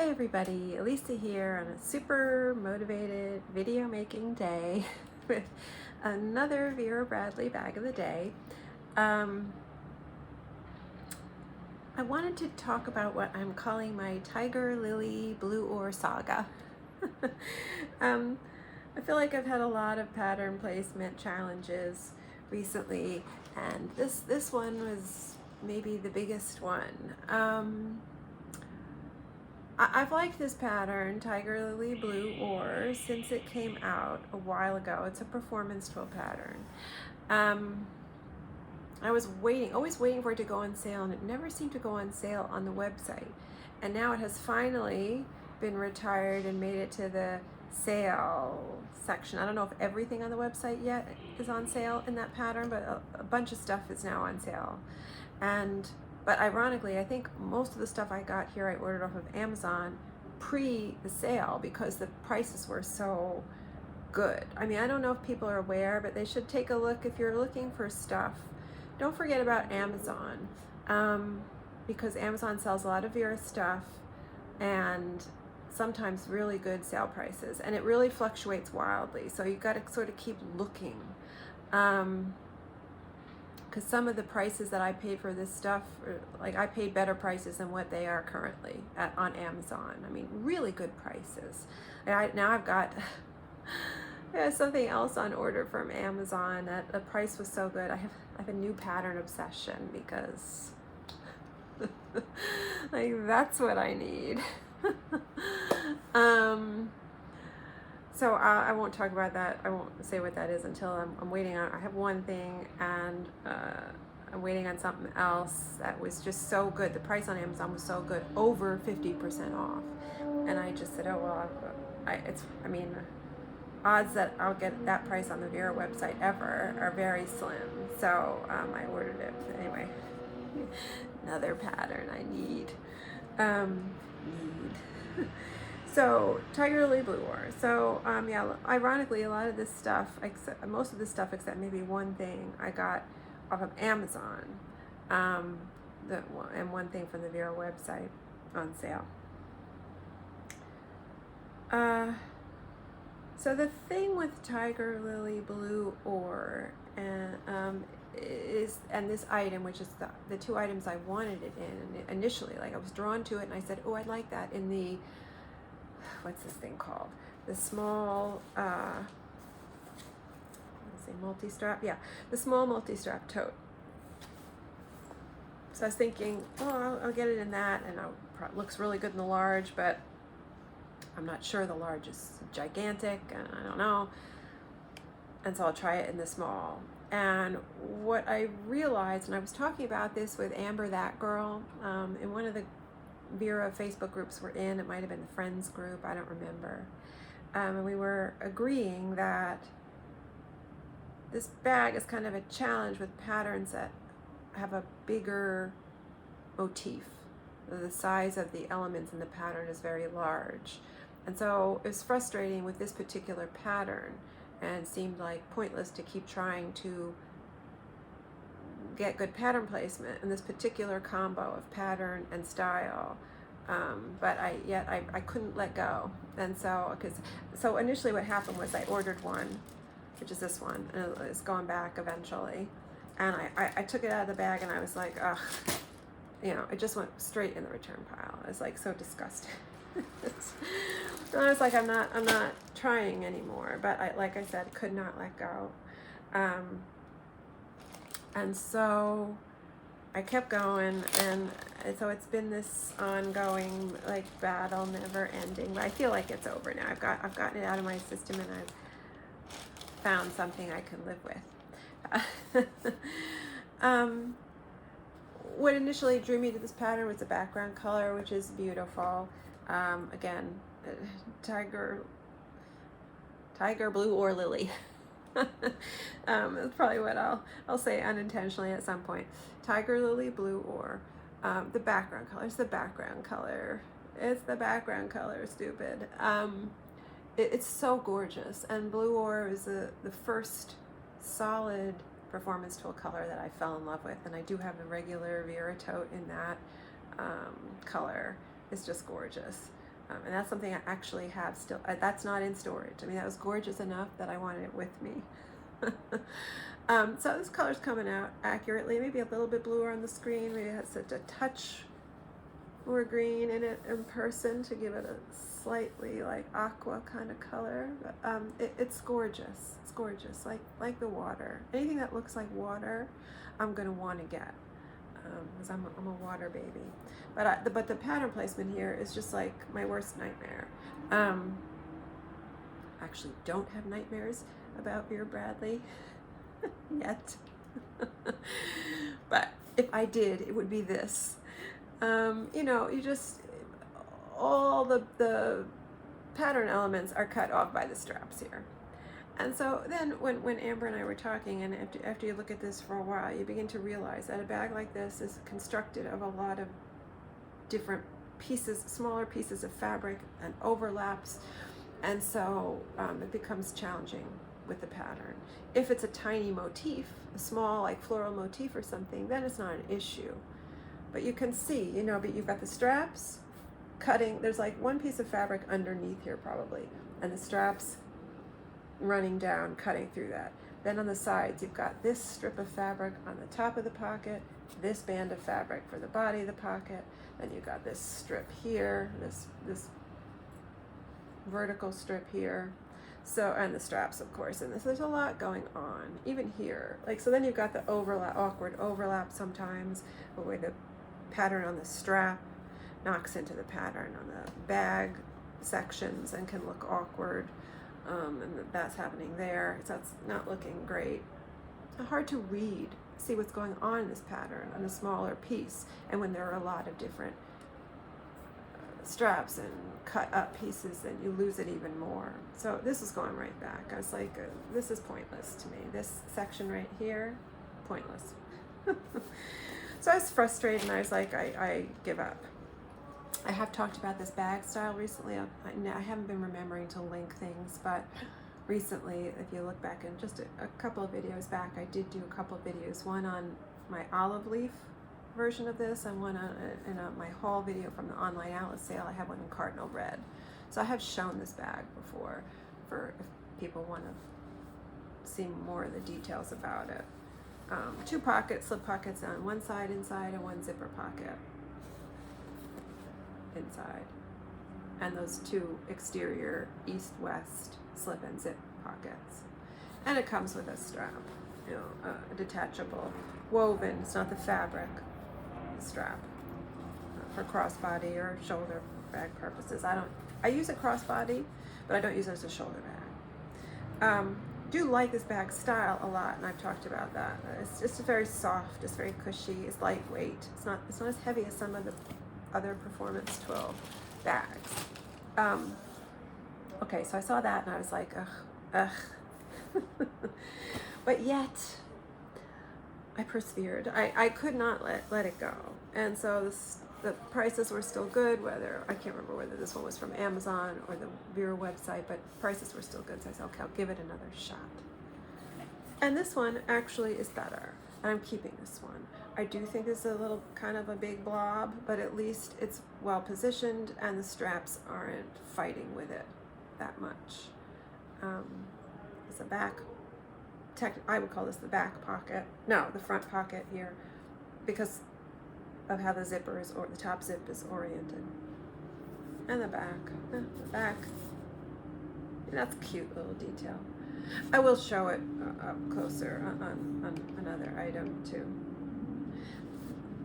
Hi everybody, Elisa here on a super motivated video making day with another Vera Bradley bag of the day. I wanted to talk about what I'm calling my Tiger Lily Blue Oar Saga. I feel like I've had a lot of pattern placement challenges recently, and this one was maybe the biggest one. I've liked this pattern, Tiger Lily Blue Oar, since it came out a while ago. It's a performance twill pattern. I was always waiting for it to go on sale, and it never seemed to go on sale on the website. And now it has finally been retired and made it to the sale section. I don't know if everything on the website yet is on sale in that pattern, but a bunch of stuff is now on sale. But ironically, I think most of the stuff I got here I ordered off of Amazon pre the sale because the prices were so good. I mean, I don't know if people are aware, but they should take a look if you're looking for stuff. Don't forget about Amazon, because Amazon sells a lot of Vera stuff and sometimes really good sale prices, and it really fluctuates wildly. So you've got to sort of keep looking. Because some of the prices that I paid for this stuff, like I paid better prices than what they are currently on Amazon. I mean, really good prices. Now I've got something else on order from Amazon. The price was so good. I have a new pattern obsession because like that's what I need. So I won't talk about that. I won't say what that is until I'm waiting on. I have one thing, and I'm waiting on something else that was just so good. The price on Amazon was so good, over 50% off, and I just said, oh well, I mean, odds that I'll get that price on the Vera website ever are very slim. So I ordered it anyway. Another pattern I need. So Tiger Lily Blue Oar. So yeah, ironically, a lot of this stuff, most of this stuff except maybe one thing, I got off of Amazon, and one thing from the Vera website on sale. So the thing with Tiger Lily Blue Oar and this item, which is the two items I wanted it in initially, like I was drawn to it, and I said, oh, I'd like that in the, what's this thing called? The small, let's say multi-strap. Yeah, the small multi-strap tote. So I was thinking, oh, I'll get it in that, and it looks really good in the large, but I'm not sure the large is gigantic, and I don't know. And so I'll try it in the small. And what I realized, and I was talking about this with Amber, that girl, in one of the Vera Facebook groups we're in, it might have been the Friends group, I don't remember. And we were agreeing that this bag is kind of a challenge with patterns that have a bigger motif. The size of the elements in the pattern is very large. And so it was frustrating with this particular pattern, and it seemed like pointless to keep trying to get good pattern placement in this particular combo of pattern and style. But I couldn't let go. And so initially what happened was I ordered one, which is this one, and it's going back eventually. And I took it out of the bag, and I was like, ugh, it just went straight in the return pile. It was like so disgusting. And I was like, I'm not trying anymore. But like I said, could not let go. And so I kept going, and so it's been this ongoing like battle, never ending. But I feel like it's over now. I've gotten it out of my system, and I've found something I can live with. What initially drew me to this pattern was the background color, which is beautiful. Again, Tiger Blue Oar Lily. That's probably what I'll say unintentionally at some point. Tiger Lily Blue Oar. The background color is the background color. It's the background color, stupid. It's so gorgeous. And Blue Oar is the first solid performance tool color that I fell in love with. And I do have a regular Vera tote in that color. It's just gorgeous. And that's something I actually have still. That's not in storage. I mean, that was gorgeous enough that I wanted it with me. So this color's coming out accurately, maybe a little bit bluer on the screen, maybe it has such a touch more green in it in person to give it a slightly like aqua kind of color. But it's gorgeous. It's gorgeous, like the water. Anything that looks like water, I'm gonna want to get, because I'm a water baby. But the pattern placement here is just like my worst nightmare. Actually, don't have nightmares about Vera Bradley yet. But if I did, it would be this. You know, you just, all the pattern elements are cut off by the straps here. And so then when Amber and I were talking, and after you look at this for a while, you begin to realize that a bag like this is constructed of a lot of different pieces, smaller pieces of fabric and overlaps. And so it becomes challenging with the pattern. If it's a tiny motif, a small like floral motif or something, then it's not an issue. But you can see, you know, but you've got the straps cutting, there's like one piece of fabric underneath here probably, and the straps running down, cutting through that. Then on the sides, you've got this strip of fabric on the top of the pocket, this band of fabric for the body of the pocket, then you've got this strip here, this vertical strip here. So, and the straps, of course, and there's a lot going on, even here. Like, so then you've got the overlap, awkward overlap sometimes, the way the pattern on the strap knocks into the pattern on the bag sections and can look awkward. And that's happening there. So that's not looking great. It's hard to read, see what's going on in this pattern on a smaller piece, and when there are a lot of different straps and cut up pieces, then you lose it even more. So this is going right back. I was like, this is pointless to me. This section right here, pointless. So I was frustrated, and I was like, I give up. I have talked about this bag style recently. I haven't been remembering to link things, but recently, if you look back in just a couple of videos back, I did do a couple of videos, one on my olive leaf version of this and one on my haul video from the online outlet sale. I have one in cardinal red. So I have shown this bag before for if people want to see more of the details about it. 2 pockets, slip pockets on one side inside and 1 zipper pocket inside, and those 2 exterior east-west slip and zip pockets. And it comes with a strap, you know, detachable, woven. It's not the fabric strap for crossbody or shoulder bag purposes. I use a crossbody, but I don't use it as a shoulder bag. Do like this bag style a lot, and I've talked about that. It's just very soft, it's very cushy, it's lightweight. It's not as heavy as some of the other Performance 12 bags. Okay, so I saw that and I was like, ugh. But yet, I persevered. I could not let it go. And so the prices were still good, I can't remember whether this one was from Amazon or the Vera website, but prices were still good, so I said, okay, I'll give it another shot. And this one actually is better, and I'm keeping this one. I do think it's a little kind of a big blob, but at least it's well positioned and the straps aren't fighting with it that much. It's a back, I would call this the back pocket. No, the front pocket here, because of how the zipper is, or the top zip is oriented. And the back, that's a cute little detail. I will show it up closer on another item too.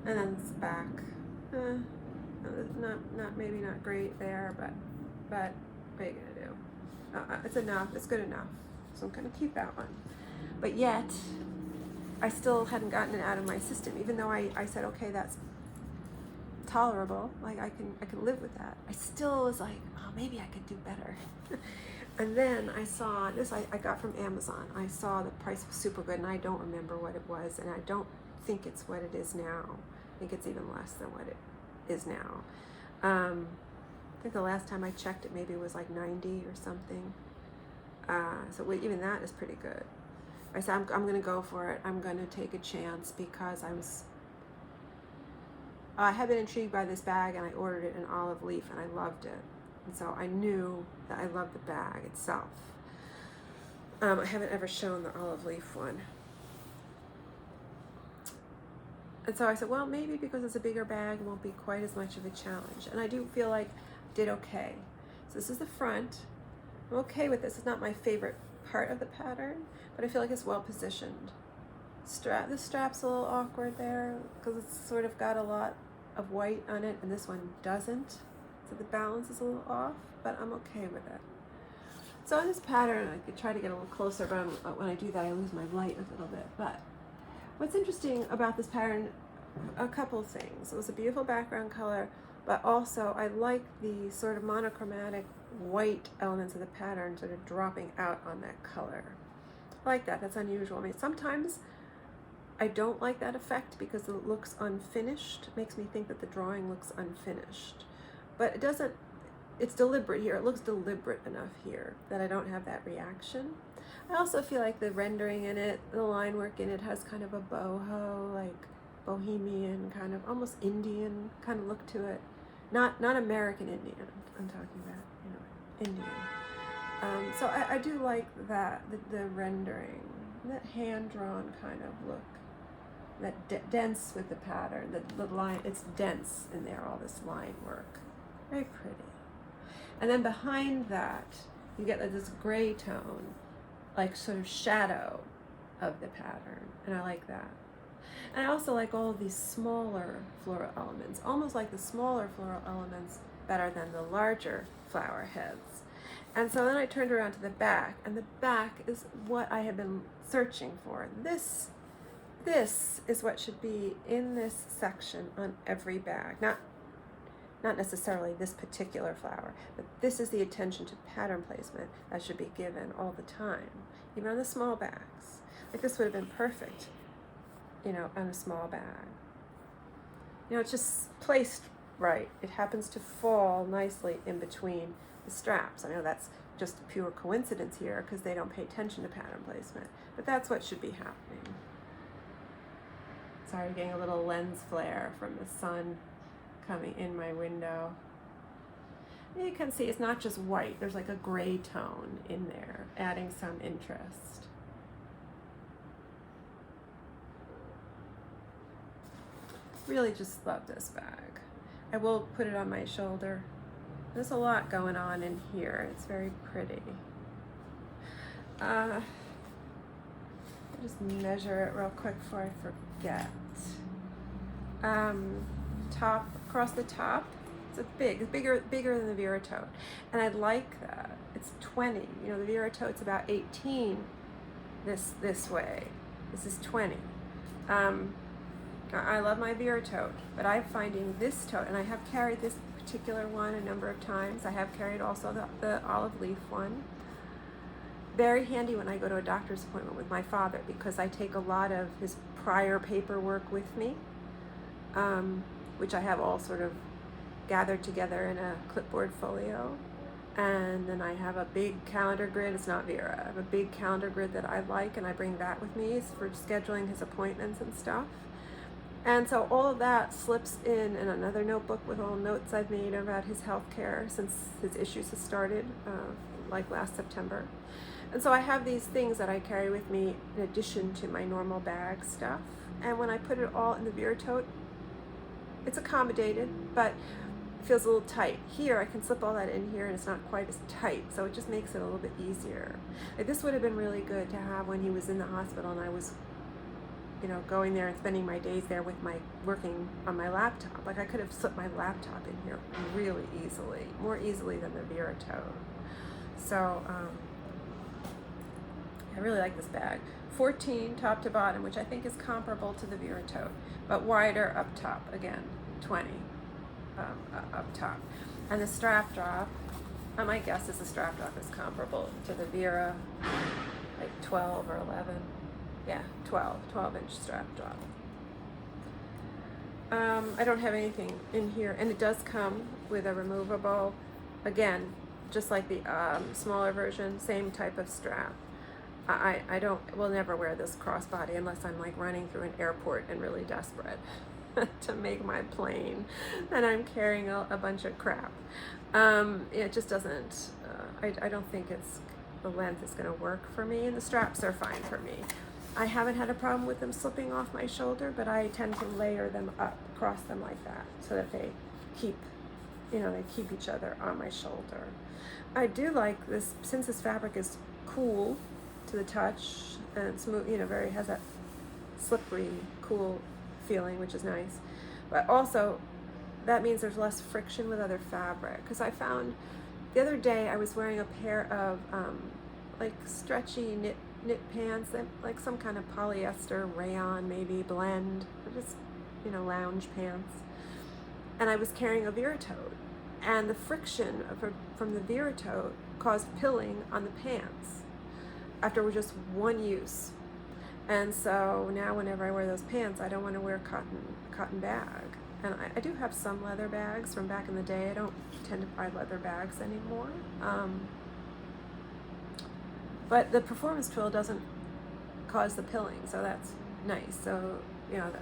And then it's back. Maybe not great there, but what are you gonna do? It's enough. It's good enough. So I'm gonna keep that one. But yet, I still hadn't gotten it out of my system, even though I said, okay, that's tolerable. Like I can live with that. I still was like, oh, maybe I could do better. And then I saw this. I got from Amazon. I saw the price was super good, and I don't remember what it was, and I don't think it's what it is now. I think it's even less than what it is now. I think the last time I checked it, maybe it was like 90 or something. So even that is pretty good. I said, I'm going to go for it. I'm going to take a chance because I had been intrigued by this bag, and I ordered it in olive leaf, and I loved it. And so I knew that I loved the bag itself. I haven't ever shown the olive leaf one. And so I said, well, maybe because it's a bigger bag, it won't be quite as much of a challenge. And I do feel like I did okay. So this is the front. I'm okay with this. It's not my favorite part of the pattern, but I feel like it's well positioned. The strap's a little awkward there because it's sort of got a lot of white on it, and this one doesn't. So the balance is a little off, but I'm okay with it. So in this pattern, I could try to get a little closer, but when I do that, I lose my light a little bit. But what's interesting about this pattern, a couple things. It was a beautiful background color, but also I like the sort of monochromatic white elements of the pattern sort of dropping out on that color. I like that. That's unusual. I mean, sometimes I don't like that effect because it looks unfinished. It makes me think that the drawing looks unfinished. But it doesn't, it's deliberate here. It looks deliberate enough here that I don't have that reaction. I also feel like the rendering in it, the line work in it has kind of a boho, like bohemian, kind of almost Indian kind of look to it. Not American Indian, I'm talking about, you know, Indian. So I do like that, the rendering, that hand-drawn kind of look, that dense with the pattern, the line, it's dense in there, all this line work. Very pretty. And then behind that, you get this gray tone, like sort of shadow of the pattern, and I like that. And I also like all of these smaller floral elements, almost like the smaller floral elements better than the larger flower heads. And so then I turned around to the back, and the back is what I have been searching for. This is what should be in this section on every bag. Not necessarily this particular flower, but this is the attention to pattern placement that should be given all the time, even on the small bags. Like this would have been perfect, you know, on a small bag. You know, it's just placed right. It happens to fall nicely in between the straps. I know that's just pure coincidence here because they don't pay attention to pattern placement, but that's what should be happening. Sorry, getting a little lens flare from the sun coming in my window. You can see it's not just white, there's like a gray tone in there, adding some interest. Really just love this bag. I will put it on my shoulder. There's a lot going on in here. It's very pretty. I'll just measure it real quick before I forget. Top, across the top, it's bigger than the Vera Tote, and I like that. It's 20. You know, the Vera Tote's about 18 this way. This is 20. I love my Vera Tote, but I'm finding this tote, and I have carried this particular one a number of times. I have carried also the olive leaf one. Very handy when I go to a doctor's appointment with my father because I take a lot of his prior paperwork with me, which I have all sort of gathered together in a clipboard folio. And then I have a big calendar grid. It's not Vera. I have a big calendar grid that I like, and I bring that with me for scheduling his appointments and stuff. And so all of that slips in another notebook with all notes I've made about his health care since his issues have started, like last September. And so I have these things that I carry with me in addition to my normal bag stuff. And when I put it all in the Vera Tote, it's accommodated, but it feels a little tight. Here, I can slip all that in here and it's not quite as tight, so it just makes it a little bit easier. Like, this would have been really good to have when he was in the hospital and I was, you know, going there and spending my days there with working on my laptop. Like, I could have slipped my laptop in here really easily, more easily than the Vera Tote. So, I really like this bag. 14 top to bottom, which I think is comparable to the Vera Tote, but wider up top. Again, 20 up top. And the strap drop, my guess is the strap drop is comparable to the Vera, like 12 or 11. Yeah, 12-inch strap drop. I don't have anything in here, and it does come with a removable, again, just like the smaller version, same type of strap. Will never wear this crossbody unless I'm like running through an airport and really desperate. to make my plane, then I'm carrying a bunch of crap. It just doesn't, I don't think the length is going to work for me, and the straps are fine for me. I haven't had a problem with them slipping off my shoulder, but I tend to layer them up, cross them like that, so that they keep each other on my shoulder. I do like this, since this fabric is cool to the touch and smooth, has that slippery, cool feeling, which is nice. But also, that means there's less friction with other fabric. Because I found the other day I was wearing a pair of like stretchy knit pants, like some kind of polyester rayon maybe blend, or just lounge pants. And I was carrying a Vera tote, and the friction from the Vera tote caused pilling on the pants after just one use. And so now whenever I wear those pants, I don't want to wear a cotton bag. And I do have some leather bags from back in the day. I don't tend to buy leather bags anymore. But the performance twill doesn't cause the pilling, so that's nice. So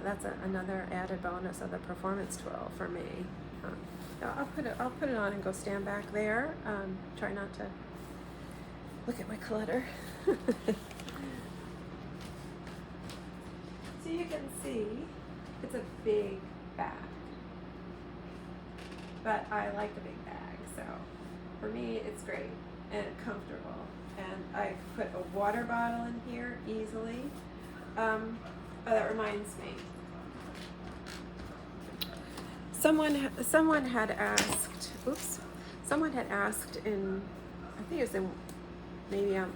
that's another added bonus of the performance twill for me. I'll put it on and go stand back there. Try not to look at my clutter. So you can see it's a big bag, but I like a big bag, so for me it's great and comfortable. And I put a water bottle in here easily. Oh, that reminds me. Someone had asked. Oops. Someone had asked in, I think it was in maybe on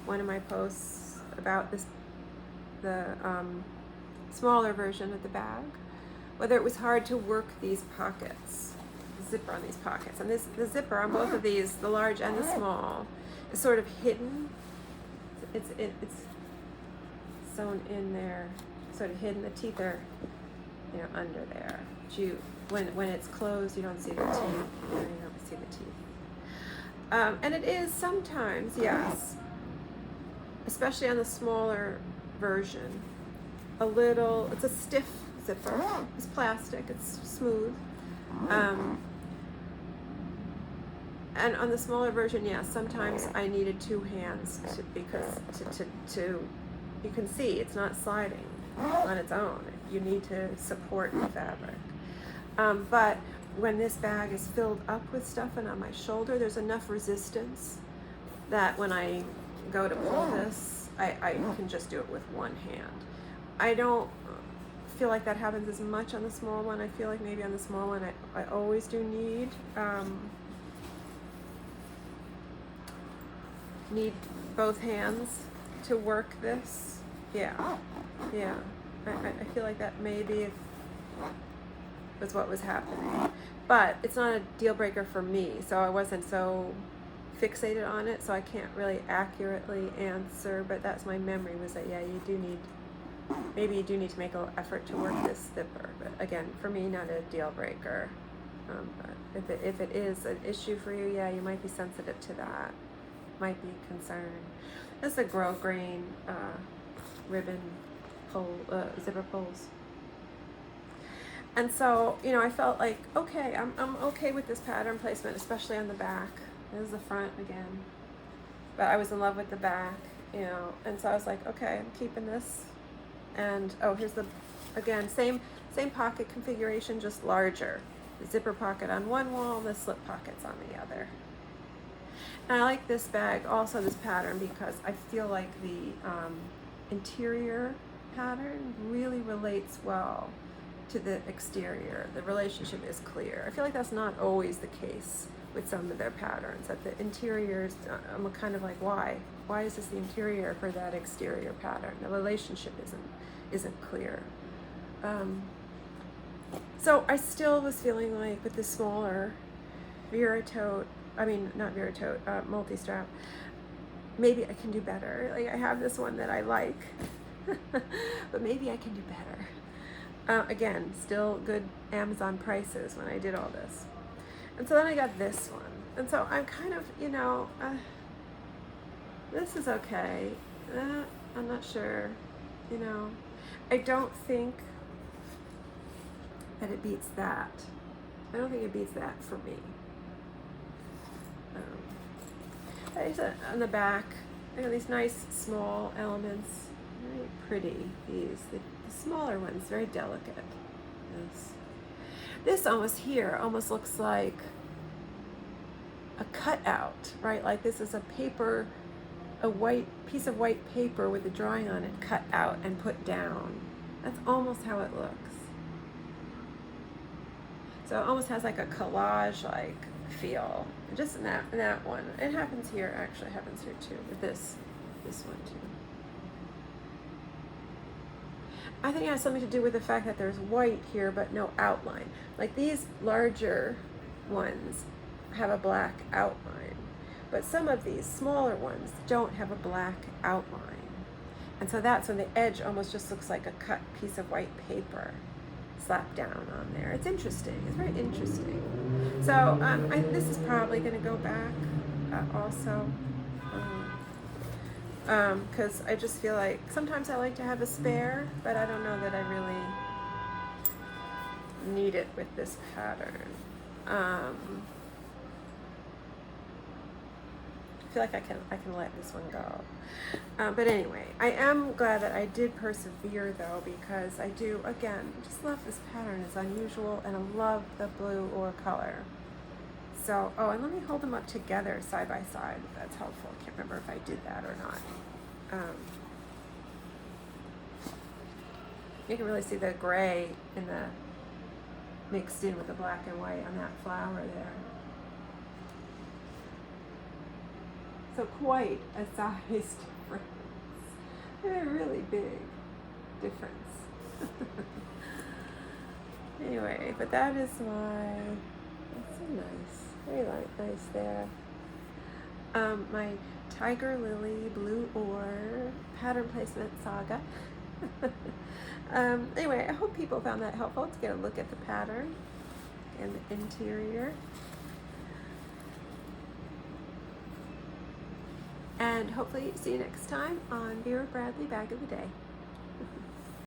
one of my posts about the smaller version of the bag, whether it was hard to work these pockets, the zipper on these pockets. And the zipper on both of these, the large and the small, is sort of hidden. It's sewn in there, sort of hidden. The teeth are, under there. But when it's closed, you don't see the teeth. You don't see the teeth. And it is sometimes, yes, especially on the smaller version, it's a stiff zipper. It's plastic. It's smooth. And on the smaller version, yes, sometimes I needed two hands because you can see it's not sliding on its own. You need to support the fabric. But when this bag is filled up with stuff and on my shoulder, there's enough resistance that when I go to pull this, I can just do it with one hand. I don't feel like that happens as much on the small one. I feel like maybe on the small one I always do need both hands to work this. Yeah. I feel like that maybe was what was happening. But it's not a deal breaker for me, so I wasn't so fixated on it, so I can't really accurately answer, but that's my memory, was that maybe you do need to make an effort to work this zipper. But again, for me, not a deal breaker. But if it is an issue for you, you might be sensitive to that. Might be concerned. This is a grosgrain ribbon zipper pulls. And so, I felt like, okay, I'm okay with this pattern placement, especially on the back. This is the front again. But I was in love with the back, and so I was like, okay, I'm keeping this. And here's again, same pocket configuration, just larger. The zipper pocket on one wall, the slip pockets on the other. And I like this bag, also this pattern, because I feel like the interior pattern really relates well to the exterior. The relationship is clear. I feel like that's not always the case with some of their patterns, that the interiors, I'm kind of like, why is this the interior for that exterior pattern? The relationship isn't clear. So I still was feeling like with the smaller Vera tote, multi-strap, maybe I can do better. Like, I have this one that I like, but maybe I can do better. Again, still good Amazon prices when I did all this. And so then I got this one. And so I'm kind of, this is okay. I'm not sure, I don't think that it beats that. I don't think it beats that for me. On the back, I got these nice small elements. Very pretty, these. The smaller ones, very delicate. This almost here almost looks like a cutout, right? Like this is a paper, a white piece of white paper with a drawing on it cut out and put down. That's almost how it looks. So it almost has like a collage-like feel. Just in that one. It happens here, actually it happens here too, with this one too. I think it has something to do with the fact that there's white here but no outline. Like these larger ones have a black outline, but some of these smaller ones don't have a black outline. And so that's when the edge almost just looks like a cut piece of white paper slapped down on there. It's interesting. It's very interesting. So this is probably going to go back also. Because I just feel like sometimes I like to have a spare, but I don't know that I really need it with this pattern. I feel like I can let this one go. But anyway, I am glad that I did persevere though, because I do, again, just love this pattern. It's unusual, and I love the blue oar color. So, oh, and let me hold them up together side by side, if that's helpful. I can't remember if I did that or not. You can really see the gray in the mixed in with the black and white on that flower there. So quite a size difference. A really big difference. Anyway, but that is my, that's so nice. Very nice there. My Tiger Lily Blue Oar pattern placement Saga. Anyway, I hope people found that helpful to get a look at the pattern and the interior. And hopefully see you next time on Vera Bradley Bag of the Day.